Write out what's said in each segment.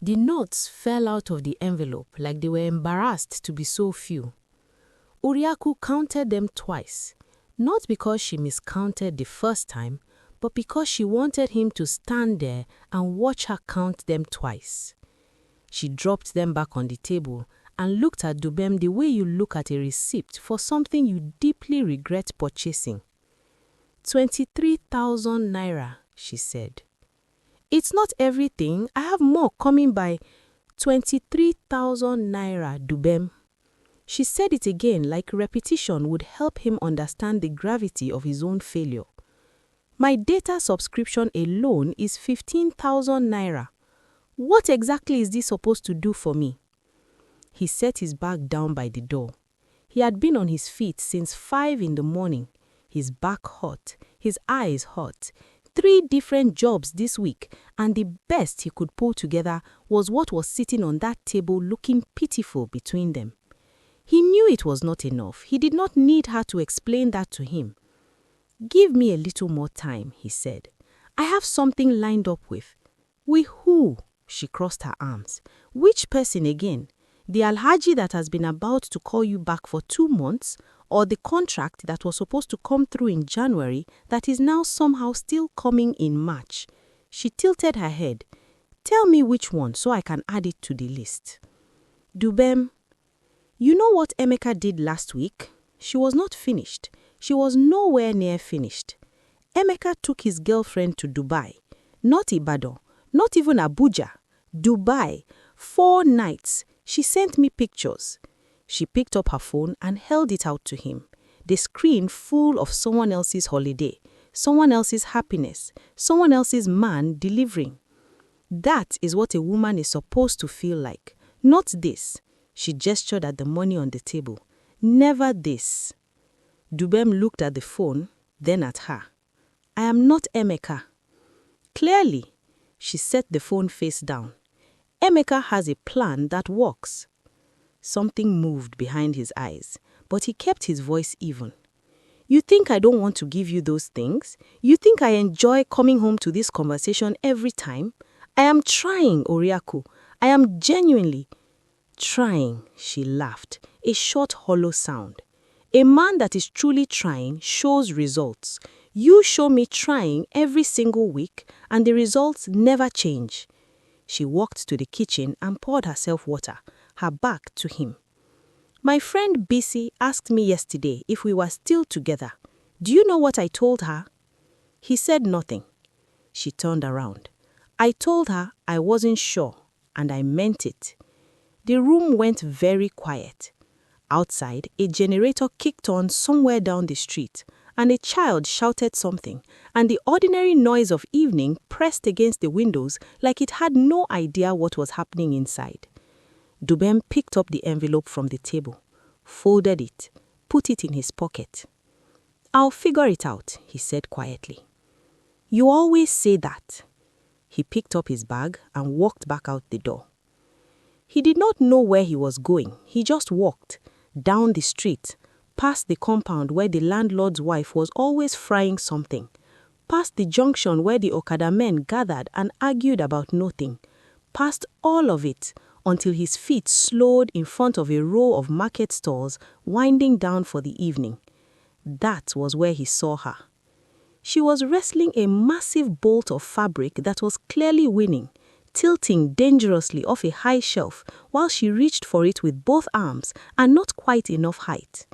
The notes fell out of the envelope like they were embarrassed to be so few. Oryaku counted them twice, not because she miscounted the first time, but because she wanted him to stand there and watch her count them twice. She dropped them back on the table and looked at Dubem the way you look at a receipt for something you deeply regret purchasing. 23,000 naira, she said. It's not everything. I have more coming by 23,000 naira, Dubem. She said it again like repetition would help him understand the gravity of his own failure. My data subscription alone is 15,000 naira. What exactly is this supposed to do for me? He set his bag down by the door. He had been on his feet since 5 in the morning. His back hot, his eyes hot. 3 different jobs this week, and the best he could pull together was what was sitting on that table looking pitiful between them. He knew it was not enough. He did not need her to explain that to him. Give me a little more time, he said. I have something lined up with. With who? She crossed her arms. Which person again? The Alhaji that has been about to call you back for 2 months, or the contract that was supposed to come through in January that is now somehow still coming in March? She tilted her head. Tell me which one so I can add it to the list. Dubem, you know what Emeka did last week? She was not finished. She was nowhere near finished. Emeka took his girlfriend to Dubai. Not Ibadan, not even Abuja. Dubai. 4 nights. She sent me pictures. She picked up her phone and held it out to him. The screen full of someone else's holiday, someone else's happiness, someone else's man delivering. That is what a woman is supposed to feel like. Not this. She gestured at the money on the table. Never this. Dubem looked at the phone, then at her. I am not Emeka. Clearly, she set the phone face down. Emeka has a plan that works. Something moved behind his eyes, but he kept his voice even. You think I don't want to give you those things? You think I enjoy coming home to this conversation every time? I am trying, Oryaku. I am genuinely trying, she laughed, a short hollow sound. A man that is truly trying shows results. You show me trying every single week, and the results never change. She walked to the kitchen and poured herself water, her back to him. My friend Bisi asked me yesterday if we were still together. Do you know what I told her? He said nothing. She turned around. I told her I wasn't sure, and I meant it. The room went very quiet. Outside, a generator kicked on somewhere down the street, and a child shouted something, and the ordinary noise of evening pressed against the windows like it had no idea what was happening inside. Dubem picked up the envelope from the table, folded it, put it in his pocket. I'll figure it out, he said quietly. You always say that. He picked up his bag and walked back out the door. He did not know where he was going. He just walked down the street, past the compound where the landlord's wife was always frying something, past the junction where the Okada men gathered and argued about nothing, past all of it until his feet slowed in front of a row of market stalls winding down for the evening. That was where he saw her. She was wrestling a massive bolt of fabric that was clearly winning, tilting dangerously off a high shelf while she reached for it with both arms and not quite enough height.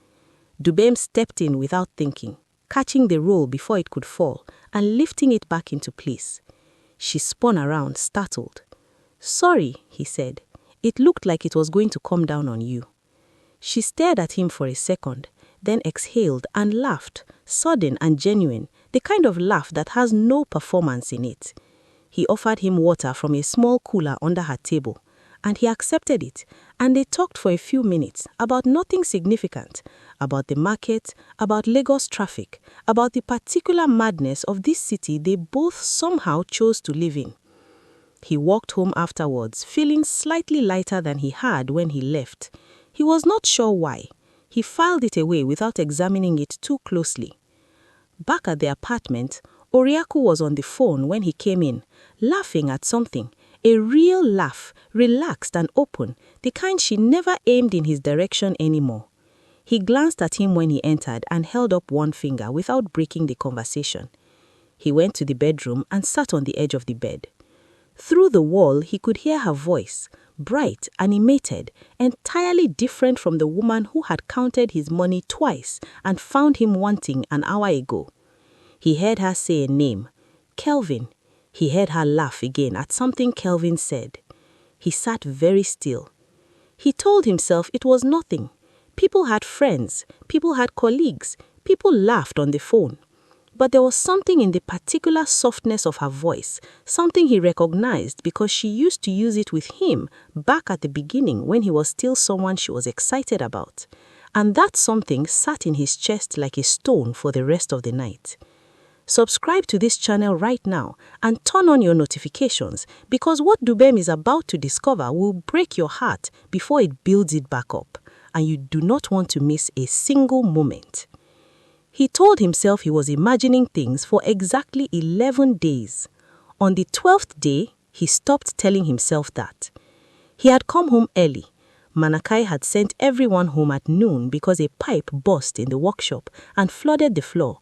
Dubem stepped in without thinking, catching the roll before it could fall and lifting it back into place. She spun around, startled. Sorry, he said. It looked like it was going to come down on you. She stared at him for a second, then exhaled and laughed, sudden and genuine, the kind of laugh that has no performance in it. He offered him water from a small cooler under her table, and he accepted it, and they talked for a few minutes about nothing significant, about the market, about Lagos traffic, about the particular madness of this city they both somehow chose to live in. He walked home afterwards, feeling slightly lighter than he had when he left. He was not sure why. He filed it away without examining it too closely. Back at the apartment, Oriaku was on the phone when he came in, laughing at something, A real laugh, relaxed and open, the kind she never aimed in his direction anymore. He glanced at him when he entered and held up one finger without breaking the conversation. He went to the bedroom and sat on the edge of the bed. Through the wall, he could hear her voice, bright, animated, entirely different from the woman who had counted his money twice and found him wanting an hour ago. He heard her say a name, Kelvin. He heard her laugh again at something Kelvin said. He sat very still. He told himself it was nothing. People had friends, people had colleagues, people laughed on the phone. But there was something in the particular softness of her voice, something he recognized because she used to use it with him back at the beginning when he was still someone she was excited about. And that something sat in his chest like a stone for the rest of the night. Subscribe to this channel right now and turn on your notifications because what Dubem is about to discover will break your heart before it builds it back up, and you do not want to miss a single moment. He told himself he was imagining things for exactly 11 days. On the 12th day, he stopped telling himself that. He had come home early. Manakai had sent everyone home at noon because a pipe burst in the workshop and flooded the floor.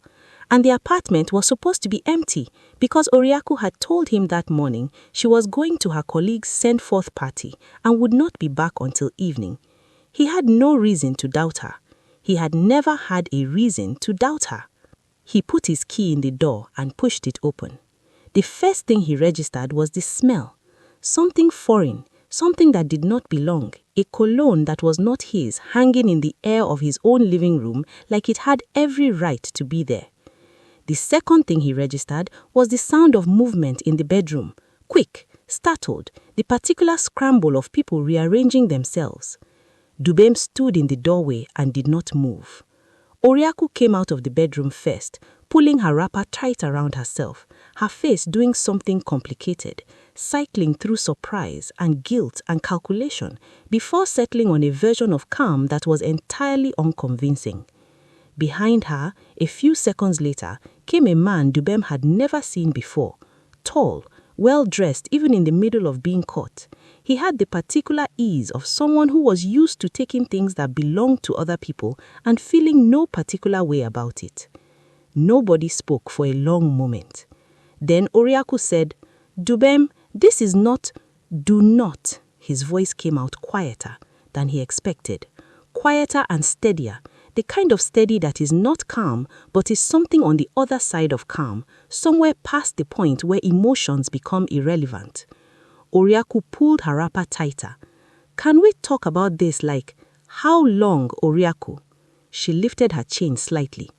And the apartment was supposed to be empty because Oriaku had told him that morning she was going to her colleague's send-forth party and would not be back until evening. He had no reason to doubt her. He had never had a reason to doubt her. He put his key in the door and pushed it open. The first thing he registered was the smell. Something foreign, something that did not belong, a cologne that was not his hanging in the air of his own living room like it had every right to be there. The second thing he registered was the sound of movement in the bedroom, quick, startled, the particular scramble of people rearranging themselves. Dubem stood in the doorway and did not move. Oryaku came out of the bedroom first, pulling her wrapper tight around herself, her face doing something complicated, cycling through surprise and guilt and calculation before settling on a version of calm that was entirely unconvincing. Behind her, a few seconds later, came a man Dubem had never seen before, tall, well-dressed even in the middle of being caught. He had the particular ease of someone who was used to taking things that belonged to other people and feeling no particular way about it. Nobody spoke for a long moment. Then Oriaku said, "Dubem, this is not..." "Do not." His voice came out quieter than he expected, quieter and steadier. The kind of steady that is not calm, but is something on the other side of calm, somewhere past the point where emotions become irrelevant. Oriaku pulled her wrapper tighter. "Can we talk about this like, how long, Oriaku?" She lifted her chin slightly.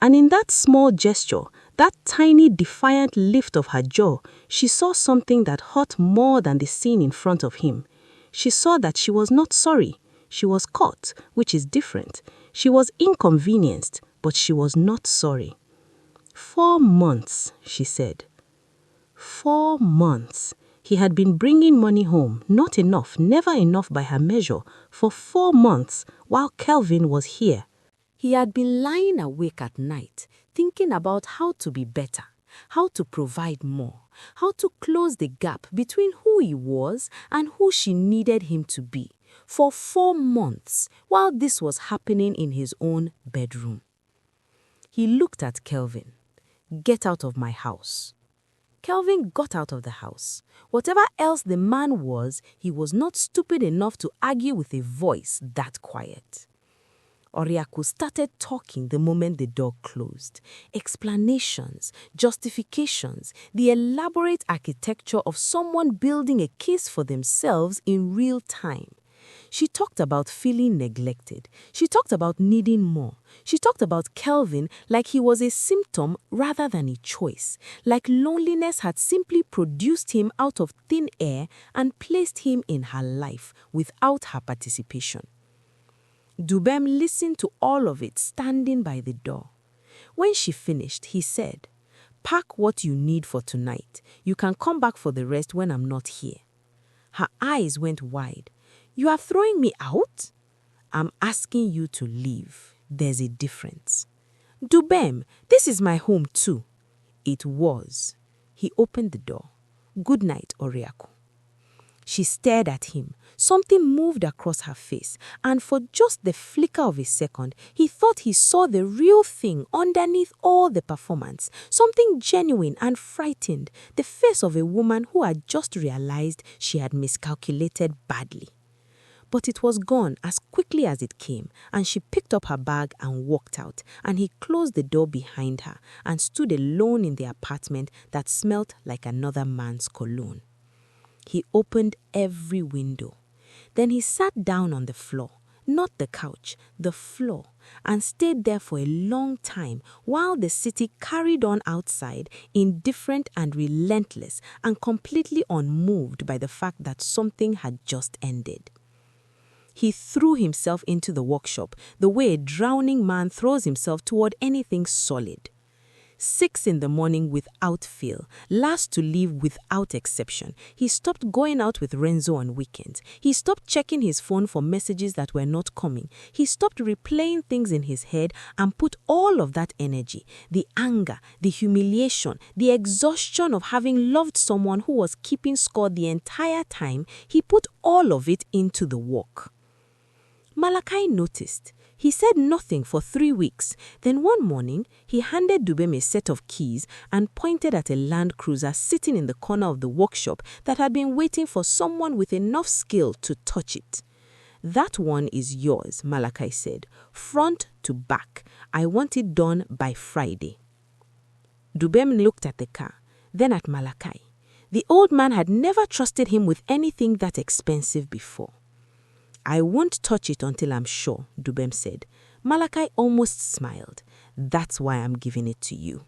And in that small gesture, that tiny defiant lift of her jaw, she saw something that hurt more than the scene in front of him. She saw that she was not sorry. She was caught, which is different. She was inconvenienced, but she was not sorry. 4 months, she said. 4 months. He had been bringing money home, not enough, never enough by her measure, for 4 months while Kelvin was here. He had been lying awake at night, thinking about how to be better, how to provide more, how to close the gap between who he was and who she needed him to be. For 4 months, while this was happening in his own bedroom. He looked at Kelvin. "Get out of my house." Kelvin got out of the house. Whatever else the man was, he was not stupid enough to argue with a voice that quiet. Oryaku started talking the moment the door closed. Explanations, justifications, the elaborate architecture of someone building a case for themselves in real time. She talked about feeling neglected. She talked about needing more. She talked about Kelvin like he was a symptom rather than a choice, like loneliness had simply produced him out of thin air and placed him in her life without her participation. Dubem listened to all of it standing by the door. When she finished, he said, "Pack what you need for tonight. You can come back for the rest when I'm not here." Her eyes went wide. "You are throwing me out?" "I'm asking you to leave. There's a difference." "Dubem, this is my home too." It was. He opened the door. "Good night, Oriaku." She stared at him. Something moved across her face, and for just the flicker of a second, he thought he saw the real thing underneath all the performance, something genuine and frightened, the face of a woman who had just realized she had miscalculated badly. But it was gone as quickly as it came, and she picked up her bag and walked out, and he closed the door behind her and stood alone in the apartment that smelt like another man's cologne. He opened every window. Then he sat down on the floor, not the couch, the floor, and stayed there for a long time while the city carried on outside, indifferent and relentless and completely unmoved by the fact that something had just ended. He threw himself into the workshop the way a drowning man throws himself toward anything solid. 6 in the morning without fail, last to leave without exception. He stopped going out with Renzo on weekends. He stopped checking his phone for messages that were not coming. He stopped replaying things in his head and put all of that energy, the anger, the humiliation, the exhaustion of having loved someone who was keeping score the entire time, he put all of it into the work. Malachi noticed. He said nothing for 3 weeks. Then one morning, he handed Dubem a set of keys and pointed at a Land Cruiser sitting in the corner of the workshop that had been waiting for someone with enough skill to touch it. "That one is yours," Malachi said, "front to back. I want it done by Friday." Dubem looked at the car, then at Malachi. The old man had never trusted him with anything that expensive before. "I won't touch it until I'm sure," Dubem said. Malachi almost smiled. "That's why I'm giving it to you."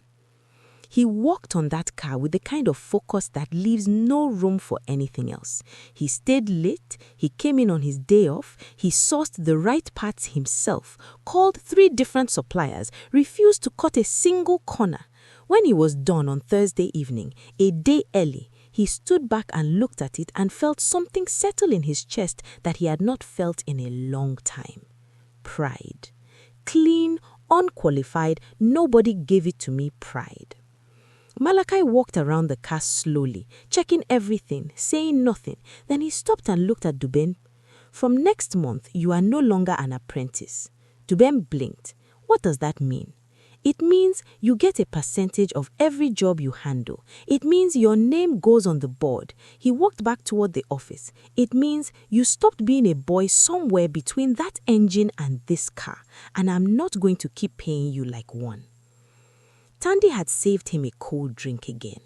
He walked on that car with the kind of focus that leaves no room for anything else. He stayed late, he came in on his day off, he sourced the right parts himself, called 3 different suppliers, refused to cut a single corner. When he was done on Thursday evening, a day early, he stood back and looked at it and felt something settle in his chest that he had not felt in a long time. Pride. Clean, unqualified, nobody gave it to me pride. Malachi walked around the car slowly, checking everything, saying nothing. Then he stopped and looked at Dubem. "From next month, you are no longer an apprentice." Dubem blinked. "What does that mean?" "It means you get a percentage of every job you handle. It means your name goes on the board." He walked back toward the office. "It means you stopped being a boy somewhere between that engine and this car, and I'm not going to keep paying you like one." Tandy had saved him a cold drink again.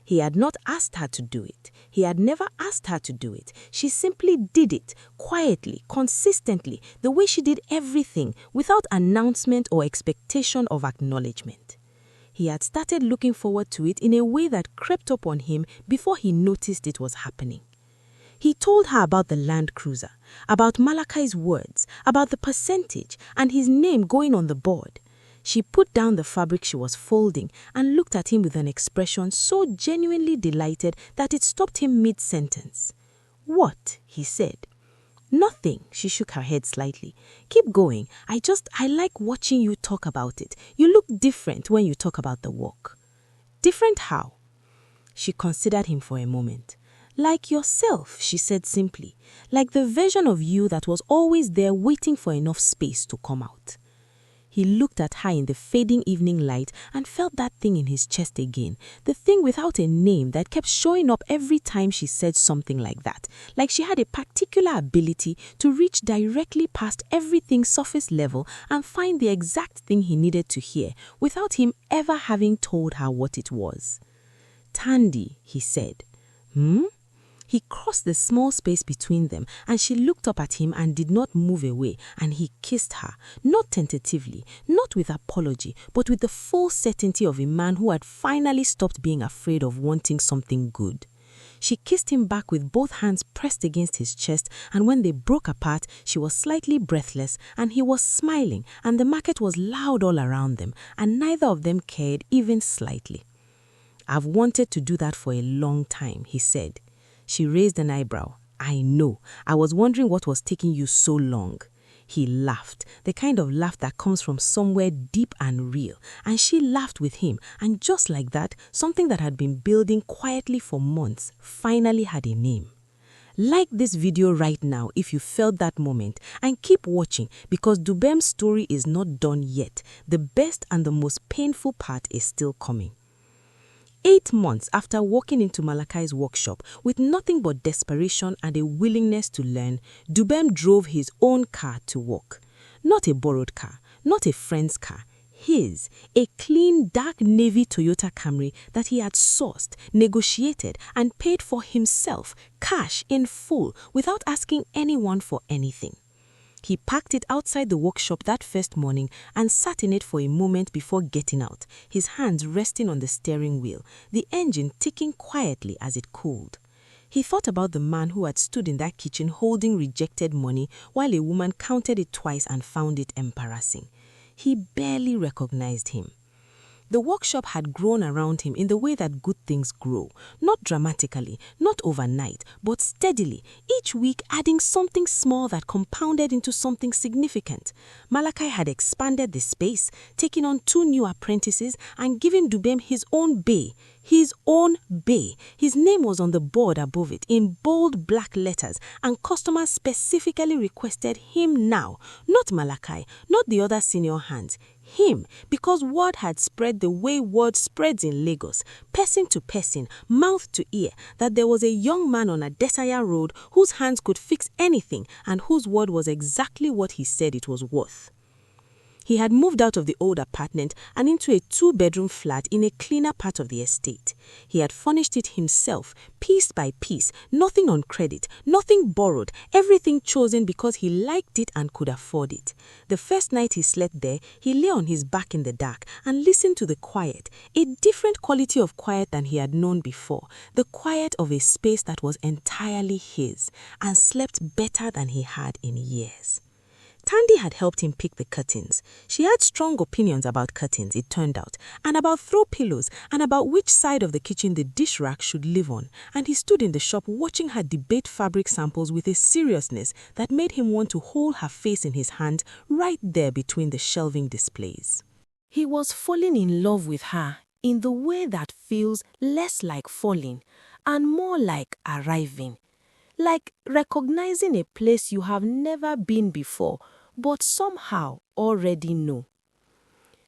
He had not asked her to do it. He had never asked her to do it. She simply did it, quietly, consistently, the way she did everything, without announcement or expectation of acknowledgement. He had started looking forward to it in a way that crept up on him before he noticed it was happening. He told her about the Land Cruiser, about Malachi's words, about the percentage, and his name going on the board. She put down the fabric she was folding and looked at him with an expression so genuinely delighted that it stopped him mid-sentence. "What?" he said. "Nothing," she shook her head slightly. "Keep going. I like watching you talk about it. You look different when you talk about the work." "Different how?" She considered him for a moment. "Like yourself," she said simply. "Like the version of you that was always there waiting for enough space to come out." He looked at her in the fading evening light and felt that thing in his chest again, the thing without a name that kept showing up every time she said something like that, like she had a particular ability to reach directly past everything surface level and find the exact thing he needed to hear without him ever having told her what it was. "Tandy," he said. "Hmm?" He crossed the small space between them and she looked up at him and did not move away, and he kissed her, not tentatively, not with apology, but with the full certainty of a man who had finally stopped being afraid of wanting something good. She kissed him back with both hands pressed against his chest, and when they broke apart, she was slightly breathless and he was smiling, and the market was loud all around them, and neither of them cared even slightly. "I've wanted to do that for a long time," he said. She raised an eyebrow. "I know. I was wondering what was taking you so long." He laughed, the kind of laugh that comes from somewhere deep and real, and she laughed with him, and just like that, something that had been building quietly for months finally had a name. Like this video right now if you felt that moment, and keep watching because Dubem's story is not done yet. The best and the most painful part is still coming. 8 months after walking into Malakai's workshop with nothing but desperation and a willingness to learn, Dubem drove his own car to work. Not a borrowed car, not a friend's car. His, a clean dark navy Toyota Camry that he had sourced, negotiated and paid for himself, cash in full, without asking anyone for anything. He parked it outside the workshop that first morning and sat in it for a moment before getting out, his hands resting on the steering wheel, the engine ticking quietly as it cooled. He thought about the man who had stood in that kitchen holding rejected money while a woman counted it twice and found it embarrassing. He barely recognized him. The workshop had grown around him in the way that good things grow, not dramatically, not overnight, but steadily, each week adding something small that compounded into something significant. Malakai had expanded the space, taking on 2 new apprentices and giving Dubem his own bay. His own bay. His name was on the board above it in bold black letters, and customers specifically requested him now, not Malakai, not the other senior hands. Him, because word had spread the way word spreads in Lagos, person to person, mouth to ear, that there was a young man on a Desaya road whose hands could fix anything and whose word was exactly what he said it was worth. He had moved out of the old apartment and into a 2-bedroom flat in a cleaner part of the estate. He had furnished it himself, piece by piece, nothing on credit, nothing borrowed, everything chosen because he liked it and could afford it. The first night he slept there, he lay on his back in the dark and listened to the quiet, a different quality of quiet than he had known before, the quiet of a space that was entirely his, and slept better than he had in years. Tandy had helped him pick the curtains. She had strong opinions about curtains, it turned out, and about throw pillows, and about which side of the kitchen the dish rack should live on, and he stood in the shop watching her debate fabric samples with a seriousness that made him want to hold her face in his hand right there between the shelving displays. He was falling in love with her in the way that feels less like falling and more like arriving. Like recognizing a place you have never been before, but somehow already know.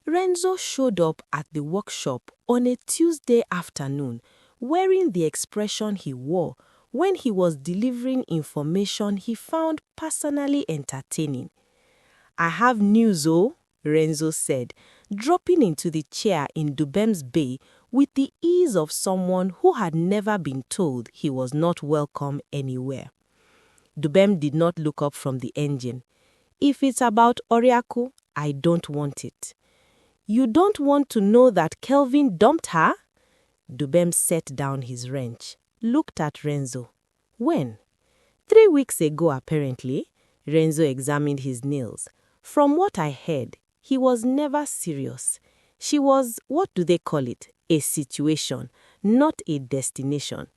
Renzo showed up at the workshop on a Tuesday afternoon, wearing the expression he wore when he was delivering information he found personally entertaining. "I have news, oh," Renzo said, dropping into the chair in Dubem's bay with the ease of someone who had never been told he was not welcome anywhere. Dubem did not look up from the engine. "If it's about Oryaku, I don't want it." "You don't want to know that Kelvin dumped her?" Dubem set down his wrench, looked at Renzo. "When?" "3 weeks ago, apparently." Renzo examined his nails. "From what I heard, he was never serious. She was, what do they call it? A situation, not a destination."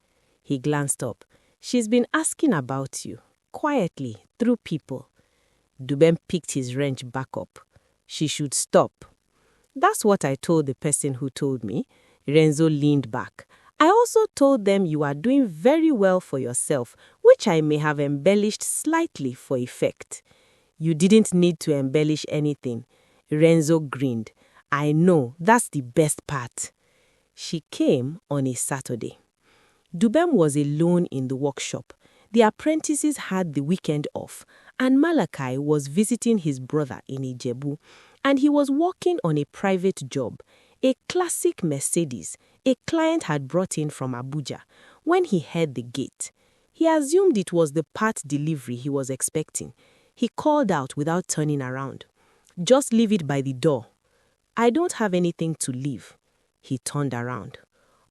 He glanced up. "She's been asking about you, quietly, through people." Dubem picked his wrench back up. "She should stop." "That's what I told the person who told me." Renzo leaned back. "I also told them you are doing very well for yourself, which I may have embellished slightly for effect." "You didn't need to embellish anything." Renzo grinned. "I know, that's the best part." She came on a Saturday. Dubem was alone in the workshop. The apprentices had the weekend off, and Malakai was visiting his brother in Ijebu, and he was working on a private job, a classic Mercedes a client had brought in from Abuja. When he heard the gate, he assumed it was the part delivery he was expecting. He called out without turning around. "Just leave it by the door." "I don't have anything to leave." He turned around.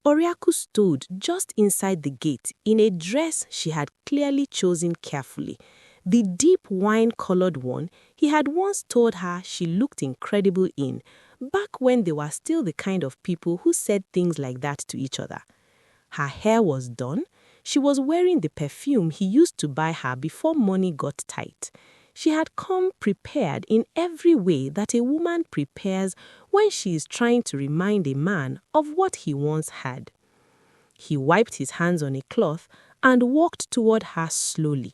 Oryaku stood just inside the gate in a dress she had clearly chosen carefully. The deep wine-colored one he had once told her she looked incredible in, back when they were still the kind of people who said things like that to each other. Her hair was done. She was wearing the perfume he used to buy her before money got tight. She had come prepared in every way that a woman prepares when she is trying to remind a man of what he once had. He wiped his hands on a cloth and walked toward her slowly.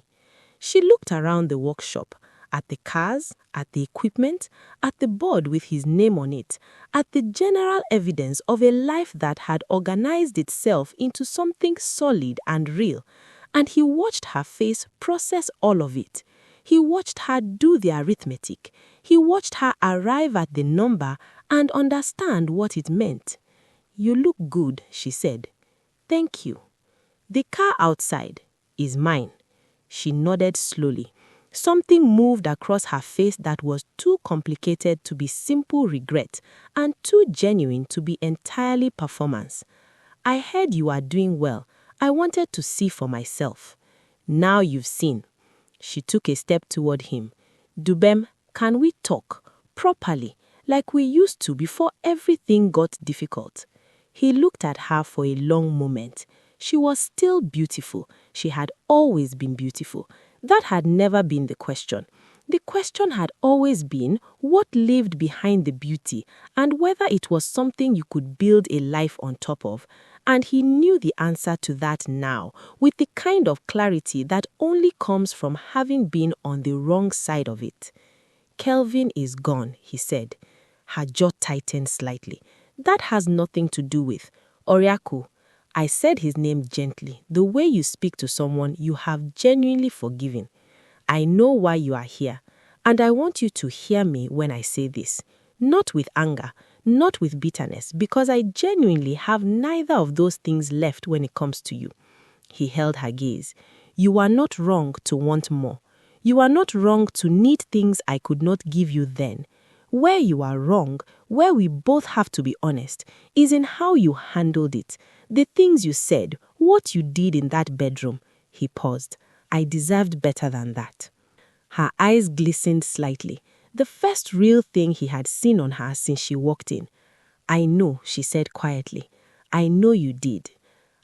She looked around the workshop, at the cars, at the equipment, at the board with his name on it, at the general evidence of a life that had organized itself into something solid and real, and he watched her face process all of it. He watched her do the arithmetic. He watched her arrive at the number and understand what it meant. "You look good," she said. "Thank you." "The car outside is mine." She nodded slowly. Something moved across her face that was too complicated to be simple regret and too genuine to be entirely performance. "I heard you are doing well. I wanted to see for myself." "Now you've seen." She took a step toward him. "Dubem, can we talk properly, like we used to before everything got difficult?" He looked at her for a long moment. She was still beautiful. She had always been beautiful. That had never been the question. The question had always been what lived behind the beauty and whether it was something you could build a life on top of. And he knew the answer to that now, with the kind of clarity that only comes from having been on the wrong side of it. "Kelvin is gone," he said. Her jaw tightened slightly. "That has nothing to do with Oryaku." I said his name gently, the way you speak to someone you have genuinely forgiven. "I know why you are here, and I want you to hear me when I say this. Not with anger, not with bitterness, because I genuinely have neither of those things left when it comes to you." He held her gaze. "You are not wrong to want more. You are not wrong to need things I could not give you then. Where you are wrong, where we both have to be honest, is in how you handled it. The things you said, what you did in that bedroom." He paused. "I deserved better than that." Her eyes glistened slightly, the first real thing he had seen on her since she walked in. "I know," she said quietly. "I know you did.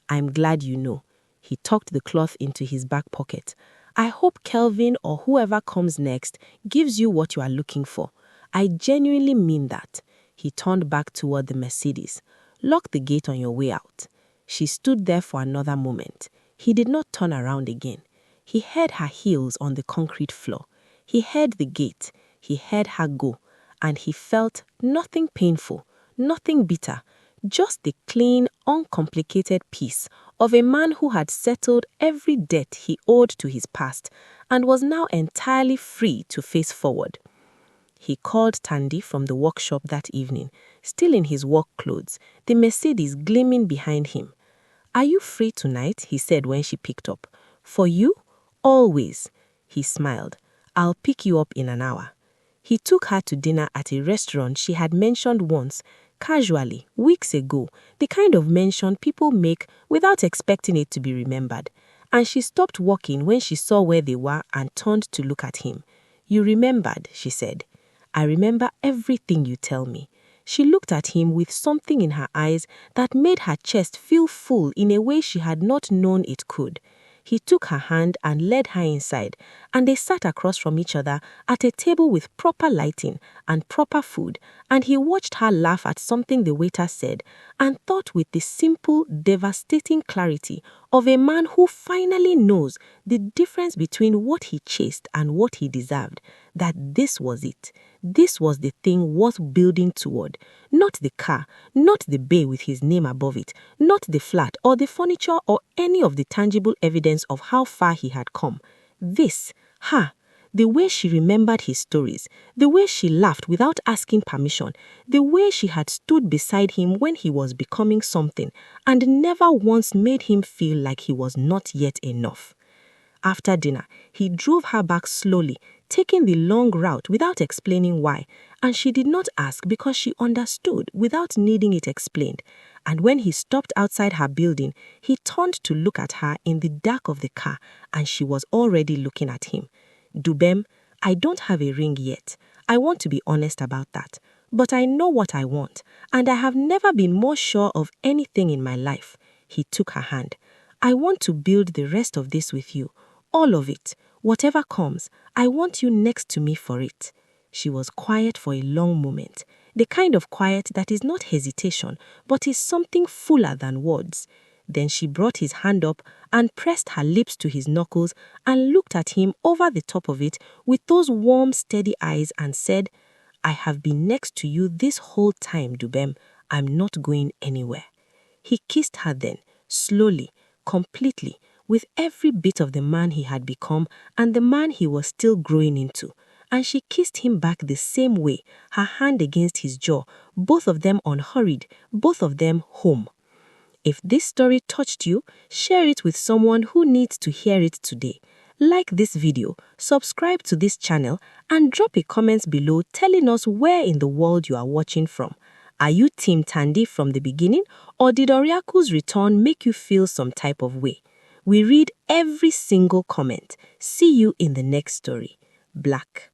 I'm glad you know." He tucked the cloth into his back pocket. "I hope Kelvin or whoever comes next gives you what you are looking for. I genuinely mean that." He turned back toward the Mercedes. "Lock the gate on your way out." She stood there for another moment. He did not turn around again. He heard her heels on the concrete floor. He heard the gate. He heard her go. And he felt nothing painful, nothing bitter, just the clean, uncomplicated peace of a man who had settled every debt he owed to his past and was now entirely free to face forward. He called Tandy from the workshop that evening, still in his work clothes, the Mercedes gleaming behind him. "Are you free tonight?" he said when she picked up. "For you? Always." He smiled. "I'll pick you up in an hour." He took her to dinner at a restaurant she had mentioned once, casually, weeks ago, the kind of mention people make without expecting it to be remembered. And she stopped walking when she saw where they were and turned to look at him. "You remembered," she said. "I remember everything you tell me." She looked at him with something in her eyes that made her chest feel full in a way she had not known it could. He took her hand and led her inside, and they sat across from each other at a table with proper lighting and proper food, and he watched her laugh at something the waiter said and thought with the simple, devastating clarity of a man who finally knows the difference between what he chased and what he deserved, that this was it. This was the thing worth building toward. Not the car, not the bay with his name above it, not the flat or the furniture or any of the tangible evidence of how far he had come. This, her, the way she remembered his stories, the way she laughed without asking permission, the way she had stood beside him when he was becoming something and never once made him feel like he was not yet enough. After dinner, he drove her back slowly, taking the long route without explaining why, and she did not ask because she understood without needing it explained. And when he stopped outside her building, he turned to look at her in the dark of the car, and she was already looking at him. "Dubem, I don't have a ring yet. I want to be honest about that. But I know what I want, and I have never been more sure of anything in my life." He took her hand. "I want to build the rest of this with you. All of it. Whatever comes, I want you next to me for it." She was quiet for a long moment, the kind of quiet that is not hesitation, but is something fuller than words. Then she brought his hand up and pressed her lips to his knuckles and looked at him over the top of it with those warm, steady eyes and said, "I have been next to you this whole time, Dubem. I'm not going anywhere." He kissed her then, slowly, completely, with every bit of the man he had become and the man he was still growing into. And she kissed him back the same way, her hand against his jaw, both of them unhurried, both of them home. If this story touched you, share it with someone who needs to hear it today. Like this video, subscribe to this channel, and drop a comment below telling us where in the world you are watching from. Are you Team Tandy from the beginning, or did Oryaku's return make you feel some type of way? We read every single comment. See you in the next story. Black.